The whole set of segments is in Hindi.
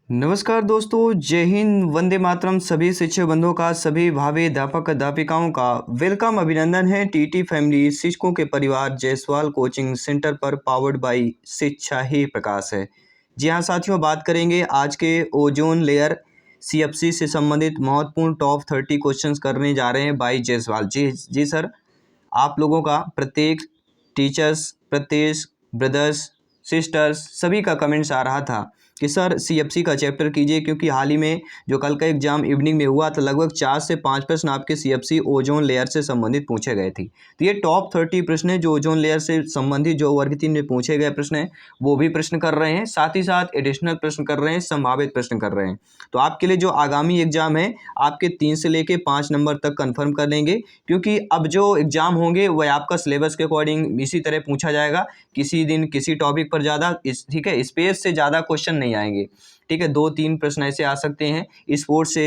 नमस्कार दोस्तों, जय हिंद, वंदे मातरम। सभी शिक्षक बंधुओं का, सभी भावी अध्यापक अध्यापिकाओं का वेलकम, अभिनंदन है। टीटी फैमिली शिक्षकों के परिवार जायसवाल कोचिंग सेंटर पर पावर्ड बाई शिक्षा ही प्रकाश है। जी हाँ साथियों, बात करेंगे आज के ओजोन लेयर सीएफसी से संबंधित महत्वपूर्ण टॉप 30 क्वेश्चंस करने जा रहे हैं बाई जायसवाल। जी सर, आप लोगों का प्रत्येक टीचर्स, प्रत्येक ब्रदर्स, सिस्टर्स सभी का कमेंट्स आ रहा था कि सर सीएफसी का चैप्टर कीजिए, क्योंकि हाल ही में जो कल का एग्जाम इवनिंग में हुआ था लगभग 4 से 5 प्रश्न आपके सीएफसी ओजोन लेयर से संबंधित पूछे गए थे। तो ये टॉप 30 प्रश्न है जो ओजोन लेयर से संबंधित जो वर्ग 3 में पूछे गए प्रश्न हैं वो भी प्रश्न कर रहे हैं, साथ ही साथ एडिशनल प्रश्न कर रहे हैं, संभावित प्रश्न कर रहे हैं। तो आपके लिए जो आगामी एग्जाम है आपके 3 से लेके 5 नंबर तक कन्फर्म कर लेंगे, क्योंकि अब जो एग्जाम होंगे वह आपका सिलेबस के अकॉर्डिंग इसी तरह पूछा जाएगा। किसी दिन किसी टॉपिक पर ज़्यादा ठीक है, स्पेस से ज़्यादा क्वेश्चन नहीं आएंगे। ठीक है, 2-3 प्रश्न ऐसे आ सकते हैं। स्पोर्ट्स से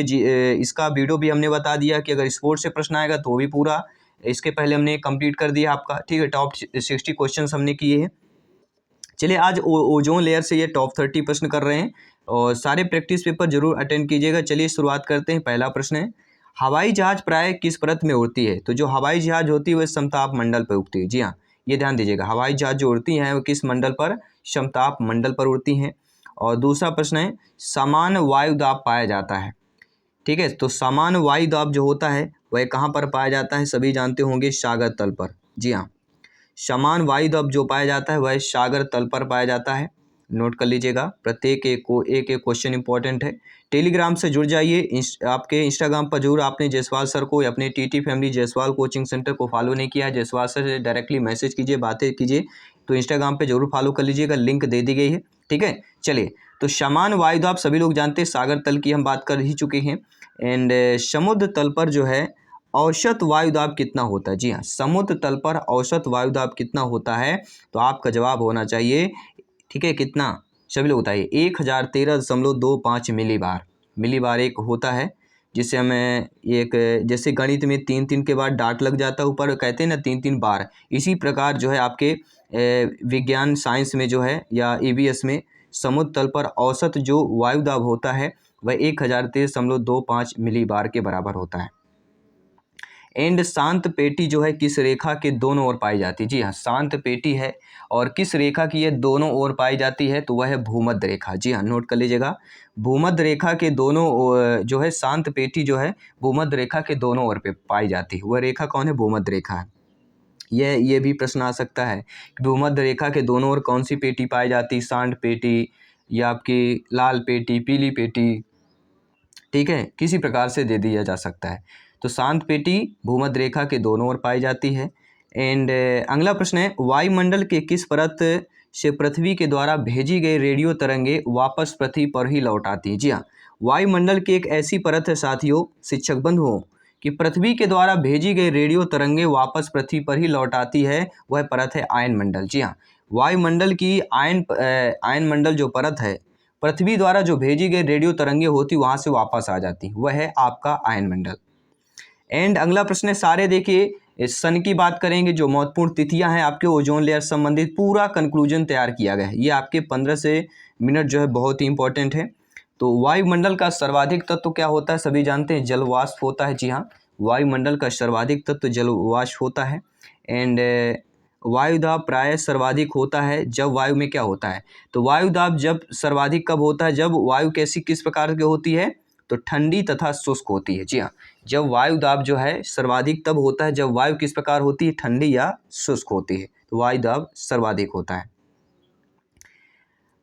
इसका वीडियो भी हमने बता दिया कि अगर स्पोर्ट्स से प्रश्न आएगा तो भी पूरा इसके पहले हमने कंप्लीट कर दिया आपका। ठीक है, टॉप 60 क्वेश्चन हमने किए हैं। चलिए, आज ओजोन लेयर से ये टॉप 30 प्रश्न कर रहे हैं और सारे प्रैक्टिस पेपर जरूर अटेंड कीजिएगा। चलिए शुरुआत करते हैं। पहला प्रश्न है, हवाई जहाज प्राय किस परत में उड़ती है? तो जो हवाई जहाज होती है वह समताप मंडल पर उड़ती है। जी हाँ, ये ध्यान दीजिएगा, हवाई जहाज जो उड़ती हैं वो किस मंडल पर? समताप मंडल पर उड़ती हैं। और दूसरा प्रश्न है, समान वायु दाब पाया जाता है। ठीक है, तो समान वायु दाब जो होता है वह कहाँ पर पाया जाता है? सभी जानते होंगे, सागर तल पर। जी हाँ, समान वायु दाब जो पाया जाता है वह सागर तल पर पाया जाता है। नोट कर लीजिएगा, प्रत्येक एक क्वेश्चन इंपॉर्टेंट है। टेलीग्राम से जुड़ जाइए। आपके इंस्टाग्राम पर जरूर आपने जायसवाल सर को या अपने TT family Jaiswal coaching centre को फॉलो नहीं किया है, जायसवाल सर से डायरेक्टली मैसेज कीजिए, बातें कीजिए, तो इंस्टाग्राम पे जरूर फॉलो कर लीजिएगा, लिंक दे दी गई है। ठीक है, चलिए, तो समान वायु दाब सभी लोग जानते हैं, सागर तल की हम बात कर ही चुके हैं। एंड समुद्र तल पर जो है औसत वायु दाब कितना होता है? जी हाँ, समुद्र तल पर औसत वायु दाब कितना होता है? तो आपका जवाब होना चाहिए, ठीक है, कितना? सभी लोग बताइए। 1013.25 मिली बार एक होता है, जिसे हमें एक, जैसे गणित में 3-3 के बाद डाट लग जाता है ऊपर, कहते हैं ना 3-3 बार, इसी प्रकार जो है आपके विज्ञान साइंस में जो है या ईवीएस में समुद्र तल पर औसत जो वायु दाब होता है वह 1013.25 मिली बार के बराबर होता है। एंड शांत पेटी जो है किस रेखा के दोनों ओर पाई जाती है? जी हाँ, शांत पेटी है और किस रेखा की ये दोनों ओर पाई जाती है? तो वह है भूमध्य रेखा। जी हाँ, नोट कर लीजिएगा, भूमध्य रेखा के दोनों जो है शांत पेटी जो है भूमध्य रेखा के दोनों ओर पे पाई जाती है। वह रेखा कौन है? भूमध्य रेखा है। ये भी प्रश्न आ सकता है कि भूमध्य रेखा के दोनों ओर कौन सी पेटी पाई जाती? सांड पेटी या आपकी लाल पेटी, पीली पेटी, ठीक है, किसी प्रकार से दे दिया जा सकता है। तो शांत पेटी भूमध्य रेखा के दोनों ओर पाई जाती है। एंड अगला प्रश्न है, वायुमंडल के किस परत से पृथ्वी के द्वारा भेजी गई रेडियो तरंगे वापस पृथ्वी पर ही लौट आती हैं? जी हाँ, वायुमंडल की एक ऐसी परत है साथियों, शिक्षक बंधुओं, कि पृथ्वी के द्वारा भेजी गई रेडियो तरंगे वापस पृथ्वी पर ही लौट आती है, वह परत है आयन मंडल। जी हाँ, वायुमंडल की आयन मंडल जो परत है, पृथ्वी द्वारा जो भेजी गई रेडियो तरंगे होती वहां से वापस आ जाती, वह है आपका आयन मंडल। एंड अगला प्रश्न है, सारे देखिए इस सन की बात करेंगे, जो महत्वपूर्ण तिथियां हैं आपके ओजोन लेयर संबंधित पूरा कंक्लूजन तैयार किया गया है। ये आपके 15 से मिनट जो है बहुत ही इंपॉर्टेंट है। तो वायुमंडल का सर्वाधिक तत्व क्या होता है? सभी जानते हैं, जल वाष्प होता है। जी हाँ, वायुमंडल का सर्वाधिक तत्व जल वाष्प होता है। एंड वायु दाब प्राय सर्वाधिक होता है जब वायु में क्या होता है? तो वायु दाब जब सर्वाधिक कब होता है? जब वायु कैसी किस प्रकार की होती है? तो ठंडी तथा शुष्क होती है। जी हाँ, जब वायु दाब जो है सर्वाधिक तब होता है जब वायु किस प्रकार होती है? ठंडी या शुष्क होती है। तो वायु दाब सर्वाधिक होता है।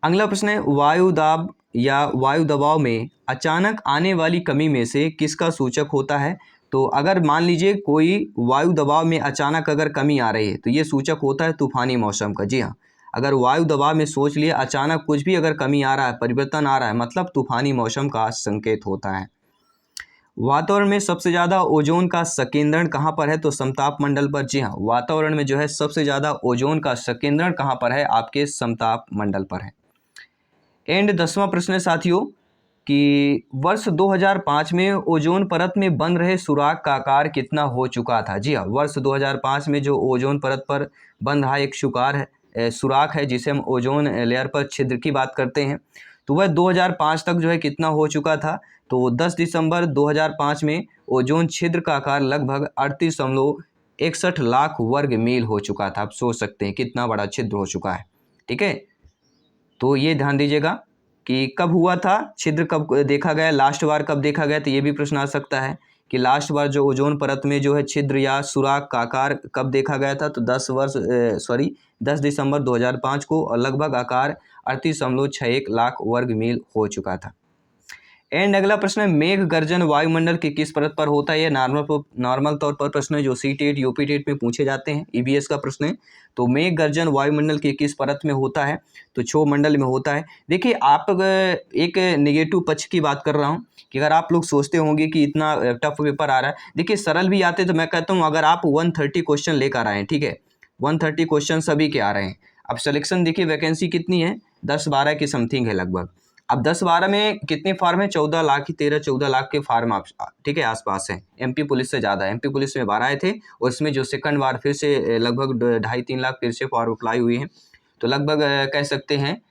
अगला प्रश्न है, वायु दाब या वायु दबाव में अचानक आने वाली कमी में से किसका सूचक होता है? तो अगर मान लीजिए कोई वायु दबाव में अचानक अगर कमी आ रही है तो ये सूचक होता है तूफानी मौसम का। जी हाँ, अगर वायु दबाव में सोच लिए अचानक कुछ भी अगर कमी आ रहा है, परिवर्तन आ रहा है, मतलब तूफानी मौसम का संकेत होता है। वातावरण में सबसे ज़्यादा ओजोन का संकेंद्रण कहाँ पर है? तो समताप मंडल पर। जी हाँ, वातावरण में जो है सबसे ज़्यादा ओजोन का संकेंद्रण कहाँ पर है? आपके समताप मंडल पर है। एंड 10वां प्रश्न है साथियों कि वर्ष 2005 में ओजोन परत में बन रहे सुराख का आकार कितना हो चुका था? जी हाँ, वर्ष 2005 में जो ओजोन परत पर बन रहा एक सुराख है, जिसे हम ओजोन लेयर पर छिद्र की बात करते हैं, तो वह 2005 तक जो है कितना हो चुका था, तो 10 दिसंबर 2005 में ओजोन छिद्र का आकार लगभग 38.61 लाख वर्ग मील हो चुका था। आप सोच सकते हैं कितना बड़ा छिद्र हो चुका है। ठीक है, तो ये ध्यान दीजिएगा कि कब हुआ था छिद्र, कब देखा गया, लास्ट बार कब देखा गया, तो ये भी प्रश्न आ सकता है कि लास्ट बार जो ओजोन परत में जो है छिद्र या सुराख का आकार कब देखा गया था, तो 10 दिसंबर 2005 को, और लगभग आकार 38.61 लाख वर्ग मील हो चुका था। एंड अगला प्रश्न है, मेघ गर्जन वायुमंडल की किस परत पर होता है? यह नॉर्मल तौर पर प्रश्न है जो सीटेट यूपीटेट में पूछे जाते हैं, ईबीएस का प्रश्न है। तो मेघ गर्जन वायुमंडल की किस परत में होता है? तो क्षोभ मंडल में होता है। देखिए, आप एक नेगेटिव पक्ष की बात कर रहा हूँ कि अगर आप लोग सोचते होंगे कि इतना टफ पेपर आ रहा है, देखिए सरल भी आते तो मैं कहता हूँ अगर आप 130 क्वेश्चन लेकर आए हैं, ठीक है, 130 क्वेश्चन सभी के आ रहे हैं। अब सिलेक्शन देखिए, वैकेंसी कितनी है, 10-12 की समथिंग है लगभग। अब 10-12 में कितने फार्म है? 14 लाख की 13-14 लाख के फार्म आप, ठीक है, आसपास हैं। एमपी पुलिस से ज़्यादा है, एमपी पुलिस में 12 आए थे, और इसमें जो सेकंड बार फिर से लगभग 2.5-3 लाख फिर से फॉर्म अप्लाई हुई हैं, तो लगभग कह सकते हैं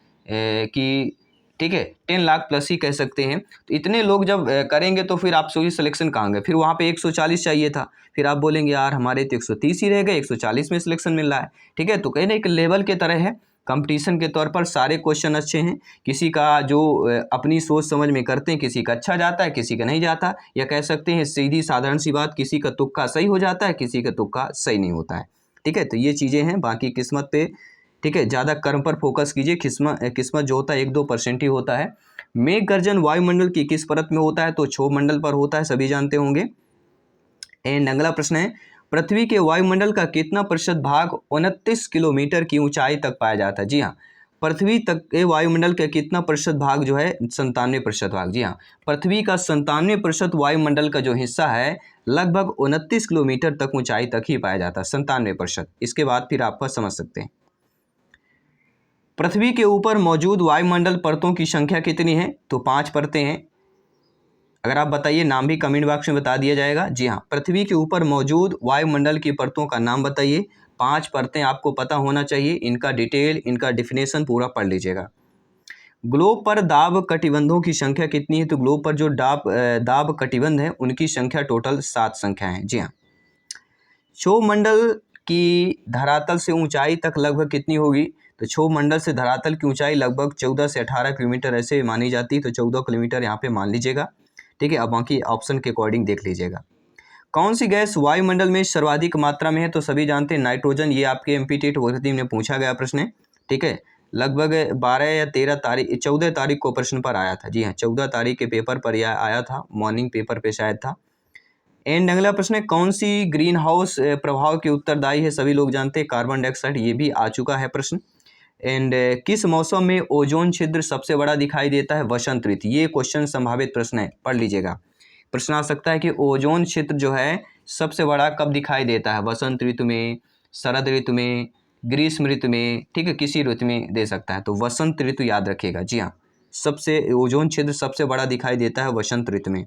कि ठीक है 10 लाख प्लस ही कह सकते हैं। तो इतने लोग जब करेंगे तो फिर आप सोचिए सिलेक्शन कहाँ गए, फिर वहाँ पे 140 चाहिए था, फिर आप बोलेंगे यार हमारे तो 130 ही रह गए, 140 में सिलेक्शन मिल रहा है। ठीक है, तो कहीं ना एक लेवल के तरह है, कंपटीशन के तौर पर सारे क्वेश्चन अच्छे हैं। किसी का जो अपनी सोच समझ में करते हैं, किसी का अच्छा जाता है, किसी का नहीं जाता, या कह सकते हैं सीधी साधारण सी बात, किसी का तुक्का सही हो जाता है, किसी का तुक्का सही नहीं होता है। ठीक है, तो ये चीज़ें हैं, बाकी किस्मत पे, ठीक है, ज़्यादा कर्म पर फोकस कीजिए। किस्मत जो होता है 1-2% ही होता है। मेघ गर्जन वायुमंडल की किस परत में होता है? तो क्षोभ मंडल पर होता है, सभी जानते होंगे। एंड अगला प्रश्न है, पृथ्वी के वायुमंडल का कितना प्रतिशत भाग 29 किलोमीटर की ऊंचाई तक पाया जाता है? जी हाँ, पृथ्वी तक के वायुमंडल का कितना प्रतिशत भाग जो है, 97% भाग। जी हाँ, पृथ्वी का 97% वायुमंडल का जो हिस्सा है लगभग 29 किलोमीटर तक ऊंचाई तक ही पाया जाता है, 97%। इसके बाद फिर आप समझ सकते हैं। पृथ्वी के ऊपर मौजूद वायुमंडल परतों की संख्या कितनी है? तो 5 परतें हैं। अगर आप बताइए, नाम भी कमेंट बॉक्स में बता दिया जाएगा। जी हाँ, पृथ्वी के ऊपर मौजूद वायुमंडल की परतों का नाम बताइए। 5 परतें आपको पता होना चाहिए, इनका डिटेल, इनका डिफिनेशन पूरा पढ़ लीजिएगा। ग्लोब पर दाब कटिबंधों की संख्या कितनी है? तो ग्लोब पर जो दाब कटिबंध है उनकी संख्या टोटल 7 संख्या है। जी हाँ, क्षोभ मंडल की धरातल से ऊंचाई तक लगभग कितनी होगी? तो क्षोभ मंडल से धरातल की ऊंचाई लगभग 14 से 18 किलोमीटर ऐसे मानी जाती है, तो 14 किलोमीटर यहाँ पे मान लीजिएगा। ठीक है, अब बाकी ऑप्शन के अकॉर्डिंग देख लीजिएगा। कौन सी गैस वायुमंडल में सर्वाधिक मात्रा में है? तो सभी जानते हैं नाइट्रोजन, ये आपके एमपीटेट वर्दी में पूछा गया प्रश्न है। ठीक है, लगभग 12 या 14 तारीख को प्रश्न पर आया था। जी हाँ, 14 तारीख के पेपर पर यह आया था, मॉर्निंग पेपर पे शायद था। एंड अगला प्रश्न है, कौन सी ग्रीन हाउस प्रभाव के उत्तरदायी है? सभी लोग जानते हैं कार्बन डाइऑक्साइड, ये भी आ चुका है प्रश्न। एंड किस मौसम में ओजोन छिद्र सबसे बड़ा दिखाई देता है? वसंत ऋतु। ये क्वेश्चन संभावित प्रश्न है, पढ़ लीजिएगा। प्रश्न आ सकता है कि ओजोन छिद्र जो है सबसे बड़ा कब दिखाई देता है? वसंत ऋतु में, शरद ऋतु में, ग्रीष्म ऋतु में, ठीक है, किसी ऋतु में दे सकता है, तो वसंत ऋतु याद रखिएगा। जी हाँ, सबसे ओजोन छिद्र सबसे बड़ा दिखाई देता है वसंत ऋतु में।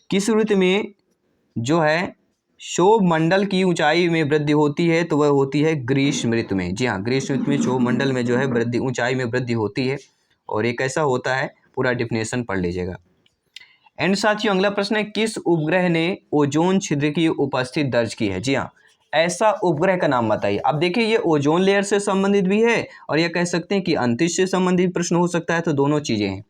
किस ऋतु में जो है क्षोभ मंडल की ऊंचाई में वृद्धि होती है? तो वह होती है ग्रीष्म ऋतु में। जी हाँ, ग्रीष्म ऋतु में क्षोभ मंडल में जो है वृद्धि, ऊंचाई में वृद्धि होती है, और एक ऐसा होता है, पूरा डिफिनेशन पढ़ लीजिएगा। एंड साथियों, अगला प्रश्न है, किस उपग्रह ने ओजोन छिद्र की उपस्थिति दर्ज की है? जी हाँ, ऐसा उपग्रह का नाम बताइए। अब देखिए, ये ओजोन लेयर से संबंधित भी है, और यह कह सकते हैं कि अंतरिक्ष से संबंधित प्रश्न हो सकता है, तो दोनों चीजें हैं।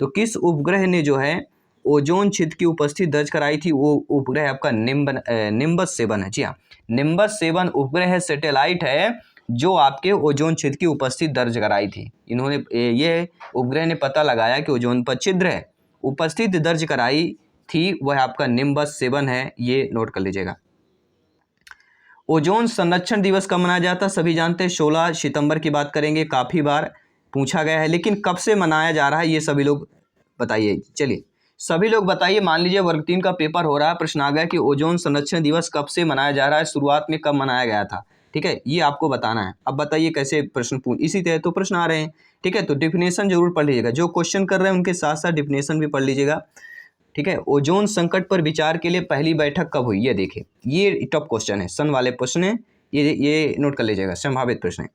तो किस उपग्रह ने जो है ओजोन छिद्र की उपस्थिति दर्ज कराई थी? वो उपग्रह आपका निम्बस 7 है। जी हाँ, निम्बस 7 उपग्रह सैटेलाइट है जो आपके ओजोन छिद्र की उपस्थिति दर्ज कराई थी। इन्होंने ये उपग्रह ने पता लगाया कि ओजोन पर छिद्र है, उपस्थिति दर्ज कराई थी, वह आपका निम्बस 7 है, ये नोट कर लीजिएगा। ओजोन संरक्षण दिवस कब मनाया जाता है? सभी जानते हैं 16 सितंबर की बात करेंगे, काफ़ी बार पूछा गया है, लेकिन कब से मनाया जा रहा है ये सभी लोग बताइए। चलिए सभी लोग बताइए, मान लीजिए वर्ग 3 का पेपर हो रहा है, प्रश्न आ गया कि ओजोन संरक्षण दिवस कब से मनाया जा रहा है, शुरुआत में कब मनाया गया था? ठीक है, ये आपको बताना है। अब बताइए कैसे प्रश्न इसी तरह तो प्रश्न आ रहे हैं। ठीक है, तो डिफिनेशन जरूर पढ़ लीजिएगा, जो क्वेश्चन कर रहे हैं उनके साथ साथ डिफिनेशन भी पढ़ लीजिएगा। ठीक है, ओजोन संकट पर विचार के लिए पहली बैठक कब हुई? ये देखिए, ये टॉप क्वेश्चन है, सन वाले प्रश्न है, ये नोट कर लीजिएगा, संभावित प्रश्न है।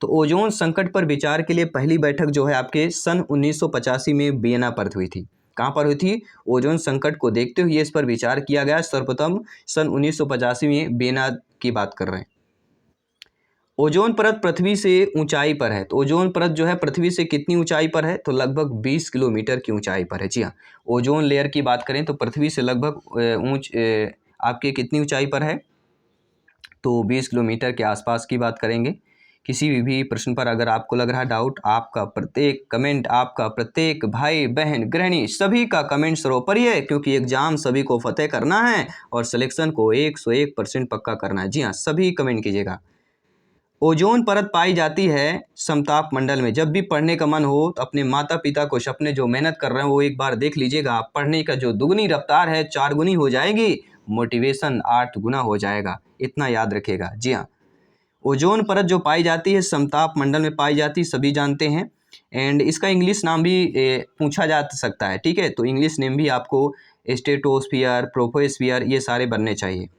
तो ओजोन संकट पर विचार के लिए पहली बैठक जो है आपके सन 1985 में वियना पर हुई थी। कहाँ पर हुई थी? ओजोन संकट को देखते हुए इस पर विचार किया गया। सर्वप्रथम सन 1985 में वियना की बात कर रहे हैं। ओजोन परत पृथ्वी से ऊंचाई पर है। तो ओजोन परत जो है पृथ्वी से कितनी ऊंचाई पर है? तो लगभग 20 किलोमीटर की ऊंचाई पर है। जी हाँ, ओजोन लेयर की बात करें तो पृथ्वी से लगभग आपके कितनी ऊंचाई पर है? तो 20 किलोमीटर के आसपास की बात करेंगे। किसी भी प्रश्न पर अगर आपको लग रहा डाउट, आपका प्रत्येक कमेंट, आपका प्रत्येक भाई बहन गृहिणी सभी का कमेंट सर्वोपरि है, क्योंकि एग्जाम सभी को फतेह करना है और सिलेक्शन को 101% पक्का करना है। जी हाँ, सभी कमेंट कीजिएगा। ओजोन परत पाई जाती है समताप मंडल में। जब भी पढ़ने का मन हो तो अपने माता पिता को, अपने जो मेहनत कर रहे हैं वो एक बार देख लीजिएगा। पढ़ने का जो दुगनी रफ्तार है 4 गुनी हो जाएगी, मोटिवेशन 8 गुना हो जाएगा, इतना याद रखिएगा। जी हाँ, ओजोन परत जो पाई जाती है समताप मंडल में पाई जाती है, सभी जानते हैं। एंड इसका इंग्लिश नाम भी पूछा जा सकता है। ठीक है, तो इंग्लिश नेम भी आपको स्ट्रेटोस्फियर, ट्रोपोस्फियर ये सारे बनने चाहिए।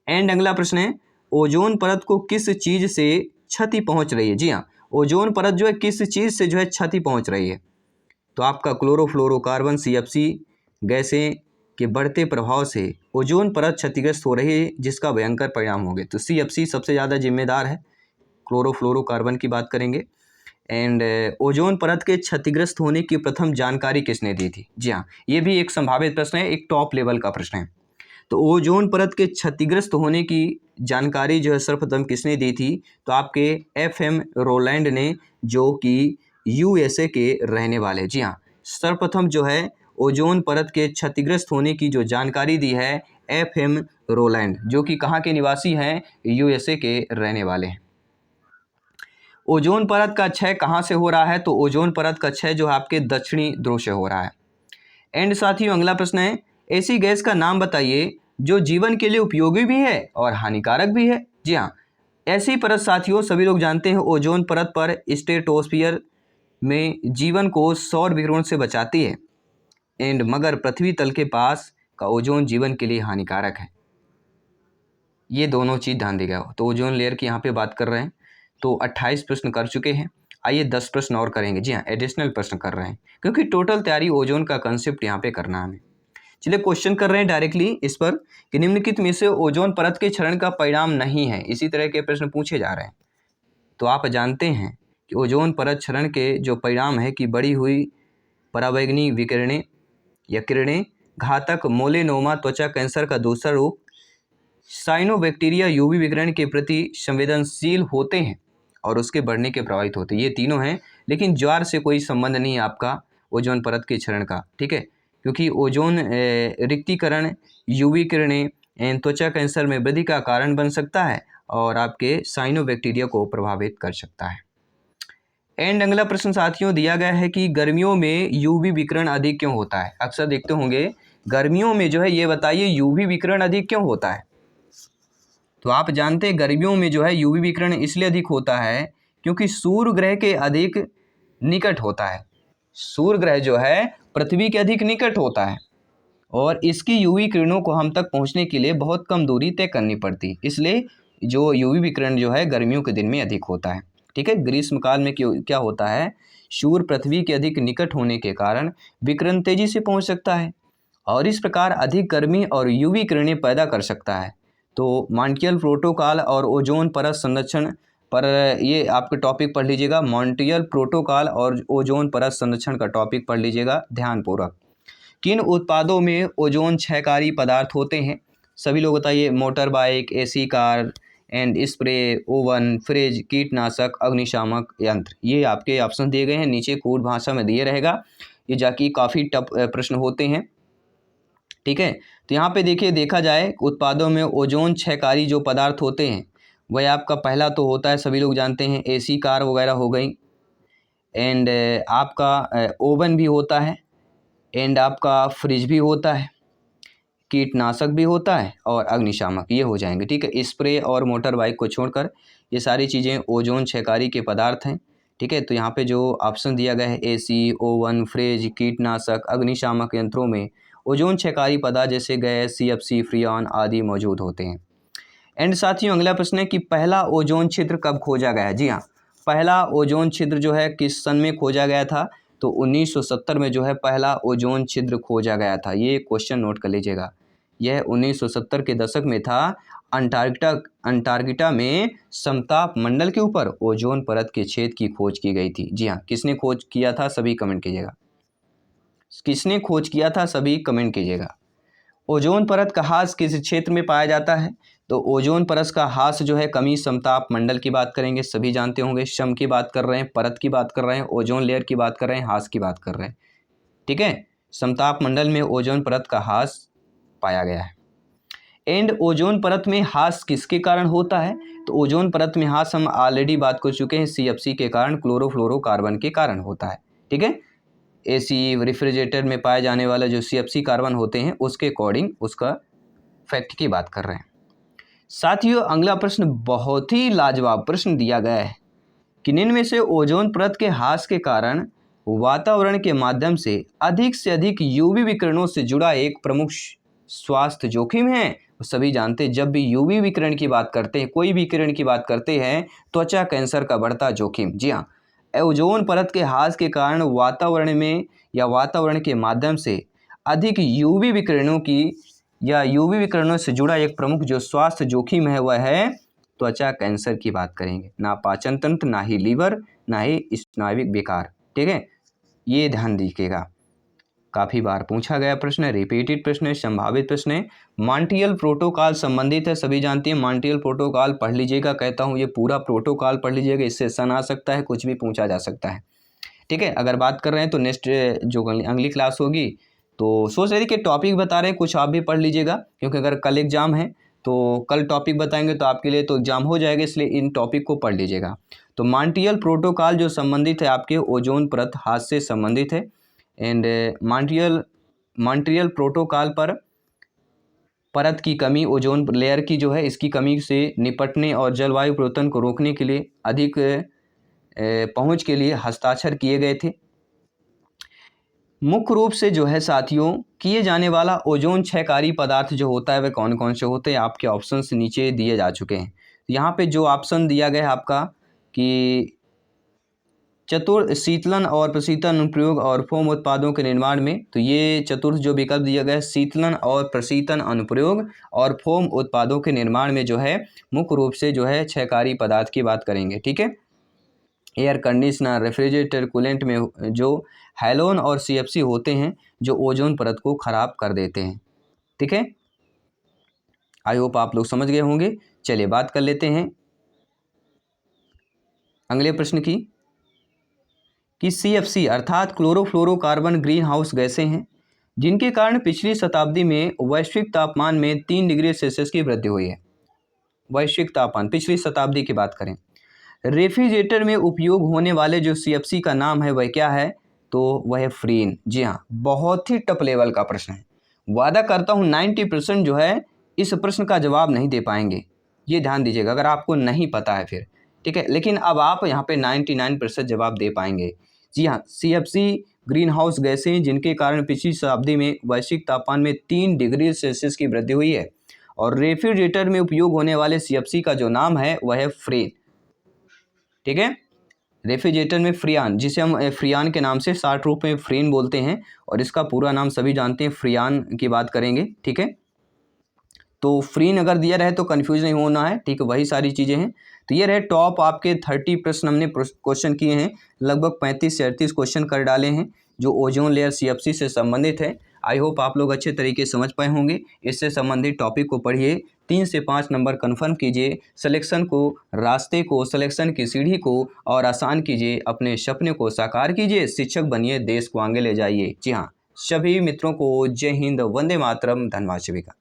एंड अगला प्रश्न है, ओजोन परत को किस चीज़ से क्षति पहुंच रही है? जी हाँ, ओजोन परत जो है किस चीज़ से जो है क्षति पहुंच रही है? तो आपका क्लोरोफ्लोरोकार्बन CFC गैसें के बढ़ते प्रभाव से ओजोन परत क्षतिग्रस्त हो रही है, जिसका भयंकर परिणाम होंगे। तो CFC सबसे ज़्यादा जिम्मेदार है। क्लोरोफ्लोरोकार्बन की बात करेंगे। एंड ओजोन परत के क्षतिग्रस्त होने की प्रथम जानकारी किसने दी थी? जी हाँ, ये भी एक संभावित प्रश्न है, एक टॉप लेवल का प्रश्न है। तो ओजोन परत के क्षतिग्रस्त होने की जानकारी जो है सर्वप्रथम किसने दी थी? तो आपके FM रोलैंड ने, जो कि USA के रहने वाले। जी हाँ, सर्वप्रथम जो है ओजोन परत के क्षतिग्रस्त होने की जो जानकारी दी है FM रोलैंड, जो कि कहाँ के निवासी हैं? USA के रहने वाले हैं। ओजोन परत का क्षय कहाँ से हो रहा है? तो ओजोन परत का क्षय जो है आपके दक्षिणी ध्रुव से हो रहा है। एंड साथियों अगला प्रश्न है, ऐसी गैस का नाम बताइए जो जीवन के लिए उपयोगी भी है और हानिकारक भी है। जी हाँ, ऐसी परत साथियों सभी लोग जानते हैं, ओजोन परत पर स्ट्रेटोस्फियर में जीवन को सौर विकिरण से बचाती है। एंड मगर पृथ्वी तल के पास का ओजोन जीवन के लिए हानिकारक है। ये दोनों चीज़ ध्यान देगा। तो ओजोन लेयर की यहाँ पे बात कर रहे हैं। तो 28 प्रश्न कर चुके हैं। आइए 10 प्रश्न और करेंगे। जी हाँ, एडिशनल प्रश्न कर रहे हैं, क्योंकि टोटल तैयारी ओजोन का कंसेप्ट यहाँ पे करना है हमें। चलिए क्वेश्चन कर रहे हैं डायरेक्टली इस पर कि निम्नलिखित में से ओजोन परत के क्षरण का परिणाम नहीं है। इसी तरह के प्रश्न पूछे जा रहे हैं। तो आप जानते हैं कि ओजोन परत क्षरण के जो परिणाम है कि बढ़ी हुई पराबैंगनी विकिरणें या किरणें, घातक मोलेनोमा त्वचा कैंसर का दूसरा रूप, साइनोबैक्टीरिया UV विकिरण के प्रति संवेदनशील होते हैं और उसके बढ़ने के प्रभावित होते हैं। ये तीनों हैं, लेकिन ज्वार से कोई संबंध नहीं है आपका ओजोन परत के क्षरण का। ठीक है, क्योंकि ओजोन रिक्तीकरण, UV किरणें त्वचा कैंसर में वृद्धि का कारण बन सकता है और आपके साइनोबैक्टीरिया को प्रभावित कर सकता है। एंड अगला प्रश्न साथियों दिया गया है कि गर्मियों में UV विकिरण अधिक क्यों होता है? अक्सर देखते होंगे गर्मियों में जो है, ये बताइए UV विकिरण अधिक क्यों होता है? तो आप जानते हैं गर्मियों में जो है UV विकिरण इसलिए अधिक होता है क्योंकि सूर्य ग्रह के अधिक निकट होता है। सूर्य ग्रह जो है पृथ्वी के अधिक निकट होता है और इसकी UV किरणों को हम तक पहुंचने के लिए बहुत कम दूरी तय करनी पड़ती, इसलिए जो UV विकिरण जो है गर्मियों के दिन में अधिक होता है। ठीक है, ग्रीष्मकाल में क्या होता है, सूर्य पृथ्वी के अधिक निकट होने के कारण विकिरण तेजी से पहुंच सकता है और इस प्रकार अधिक गर्मी और UV किरणें पैदा कर सकता है। तो मॉन्ट्रियल प्रोटोकॉल और ओजोन परत संरक्षण पर ये आपके टॉपिक पढ़ लीजिएगा। मॉन्ट्रियल प्रोटोकॉल और ओजोन परत संरक्षण का टॉपिक पढ़ लीजिएगा ध्यानपूर्वक। किन उत्पादों में ओजोन क्षयकारी पदार्थ होते हैं? सभी लोग बताइए। Motor bike, AC car and spray, oven, fridge, कीटनाशक, अग्निशामक यंत्र। ये आपके ऑप्शन दिए गए हैं, नीचे कोड भाषा में दिए रहेगा। ये जाके काफ़ी टफ प्रश्न होते हैं। ठीक है, तो यहाँ पे देखिए, देखा जाए उत्पादों में ओजोन क्षयकारी जो पदार्थ होते हैं वह आपका पहला तो होता है, सभी लोग जानते हैं, AC कार वगैरह हो गई। एंड आपका ओवन भी होता है एंड आपका फ्रिज भी होता है, कीटनाशक भी होता है और अग्निशामक, ये हो जाएंगे। ठीक है, स्प्रे और मोटर बाइक को छोड़कर ये सारी चीज़ें ओजोन क्षयकारी के पदार्थ हैं। ठीक है, तो यहाँ पे जो ऑप्शन दिया गया है AC, ओवन, फ्रिज, कीटनाशक, अग्निशामक यंत्रों में ओजोन क्षयकारी पदार्थ जैसे गैस, CFC, फ्रियॉन आदि मौजूद होते हैं। एंड साथियों अगला प्रश्न है कि पहला ओजोन छिद्र कब खोजा गया है? जी हाँ, पहला ओजोन छिद्र जो है किस सन में खोजा गया था? तो 1970 में जो है पहला ओजोन छिद्र खोजा गया था। ये क्वेश्चन नोट कर लीजिएगा। यह 1970 के दशक में था। अंटार्कटिका में समताप मंडल के ऊपर ओजोन परत के छेद की खोज की गई थी। जी हाँ, किसने खोज किया था? सभी कमेंट कीजिएगा। किसने खोज किया था? सभी कमेंट कीजिएगा। ओजोन परत का हास किस क्षेत्र में पाया जाता है? तो ओजोन परत का हास जो है कमी समताप मंडल की बात करेंगे, सभी जानते होंगे। सम की बात कर रहे हैं, परत की बात कर रहे हैं, ओजोन लेयर की बात कर रहे हैं, हास की बात कर रहे हैं। ठीक है, समताप मंडल में ओजोन परत का हास पाया गया है। एंड ओजोन परत में हास किसके कारण होता है? तो ओजोन परत में हास हम ऑलरेडी बात कर चुके हैं, CFC के कारण, क्लोरोफ्लोरोकार्बन के कारण होता है। ठीक है, AC रेफ्रिजरेटर में पाए जाने वाला जो CFC कार्बन होते हैं उसके अकॉर्डिंग उसका फैक्ट की बात कर रहे हैं। साथियों, अगला प्रश्न बहुत ही लाजवाब प्रश्न दिया गया है कि निम्न में से ओजोन परत के ह्रास के कारण वातावरण के माध्यम से अधिक UV विकिरणों से जुड़ा एक प्रमुख स्वास्थ्य जोखिम है। सभी जानते हैं जब भी UV विकिरण की बात करते हैं, कोई भी किरण की बात करते हैं, त्वचा कैंसर का बढ़ता जोखिम। जी हाँ, ओजोन परत के ह्रास के कारण वातावरण में या वातावरण के माध्यम से अधिक UV विकिरणों की या UV विकिरणों से जुड़ा एक प्रमुख जो स्वास्थ्य जोखिम है वह है त्वचा कैंसर की बात करेंगे। ना पाचन तंत्र, ना ही लीवर, ना ही स्नायुविक विकार। ठीक है, ये ध्यान दीजिएगा। काफ़ी बार पूछा गया प्रश्न है, रिपीटेड प्रश्न है, संभावित प्रश्न है। मॉन्ट्रियल प्रोटोकॉल संबंधित है, सभी जानते हैं। मॉन्ट्रियल प्रोटोकॉल पढ़ लीजिएगा, कहता हूँ ये पूरा प्रोटोकॉल पढ़ लीजिएगा, इससे सन आ सकता है, कुछ भी पूछा जा सकता है। ठीक है, अगर बात कर रहे हैं तो नेक्स्ट जो अगली क्लास होगी तो सोच रहे थे कि टॉपिक बता रहे हैं, कुछ आप भी पढ़ लीजिएगा, क्योंकि अगर कल एग्जाम है तो कल टॉपिक बताएंगे तो आपके लिए तो एग्जाम हो जाएगा, इसलिए इन टॉपिक को पढ़ लीजिएगा। तो मॉन्ट्रियल प्रोटोकॉल जो संबंधित है आपके ओजोन परत ह्रास से संबंधित है। एंड मॉन्ट्रियल प्रोटोकॉल पर परत की कमी, ओजोन लेयर की जो है इसकी कमी से निपटने और जलवायु परिवर्तन को रोकने के लिए अधिक पहुंच के लिए हस्ताक्षर किए गए थे। मुख्य रूप से जो है साथियों किए जाने वाला ओजोन क्षयकारी पदार्थ जो होता है वह कौन कौन से होते हैं, आपके ऑप्शन नीचे दिए जा चुके हैं। यहाँ पे जो ऑप्शन दिया गया है आपका कि चतुर्थ शीतलन और प्रशीतन अनुप्रयोग और फोम उत्पादों के निर्माण में, तो ये चतुर्थ जो विकल्प दिया गया है शीतलन और प्रशीतन अनुप्रयोग और फोम उत्पादों के निर्माण में जो है मुख्य रूप से जो है क्षयकारी पदार्थ की बात करेंगे। ठीक है, एयर कंडीशनर, रेफ्रिजरेटर, कूलेंट में जो हैलोन और CFC होते हैं जो ओजोन परत को खराब कर देते हैं। ठीक है, आई होप आप लोग समझ गए होंगे। चलिए बात कर लेते हैं अगले प्रश्न की कि CFC अर्थात क्लोरोफ्लोरोकार्बन ग्रीन हाउस गैसें हैं जिनके कारण पिछली शताब्दी में वैश्विक तापमान में 3 डिग्री सेल्सियस की वृद्धि हुई है। वैश्विक तापमान पिछली शताब्दी की बात करें। रेफ्रिजरेटर में उपयोग होने वाले जो CFC का नाम है वह क्या है? तो वह है फ्रीन। जी हाँ, बहुत ही टप लेवल का प्रश्न है। वादा करता हूँ 90% जो है इस प्रश्न का जवाब नहीं दे पाएंगे, ये ध्यान दीजिएगा अगर आपको नहीं पता है फिर। ठीक है, लेकिन अब आप यहाँ पे 99% जवाब दे पाएंगे। जी हाँ, CFC ग्रीन हाउस गैसें जिनके कारण पिछली शताब्दी में वैश्विक तापमान में 3 डिग्री सेल्सियस की वृद्धि हुई है। और रेफ्रिजरेटर में उपयोग होने वाले CFC का जो नाम है वह है फ्रीन। ठीक है, रेफ्रिजरेटर में फ्रियान, जिसे हम फ्रियान के नाम से शॉर्ट रूप में फ्रीन बोलते हैं, और इसका पूरा नाम सभी जानते हैं, फ्रियान की बात करेंगे। ठीक है, तो फ्रीन अगर दिया रहे तो कन्फ्यूज नहीं होना है। ठीक है, वही सारी चीज़ें हैं। तो ये रहे टॉप आपके 30 प्रश्न हमने क्वेश्चन किए हैं, लगभग 35 से 38 क्वेश्चन कर डाले हैं जो ओजोन लेयर CFC से संबंधित है। आई होप आप लोग अच्छे तरीके से समझ पाए होंगे। इससे संबंधित टॉपिक को पढ़िए, 3 से 5 नंबर कन्फर्म कीजिए, सिलेक्शन को, रास्ते को, सिलेक्शन की सीढ़ी को और आसान कीजिए, अपने सपने को साकार कीजिए, शिक्षक बनिए, देश को आगे ले जाइए। जी हाँ, सभी मित्रों को जय हिंद, वंदे मातरम, धन्यवाद सभी का।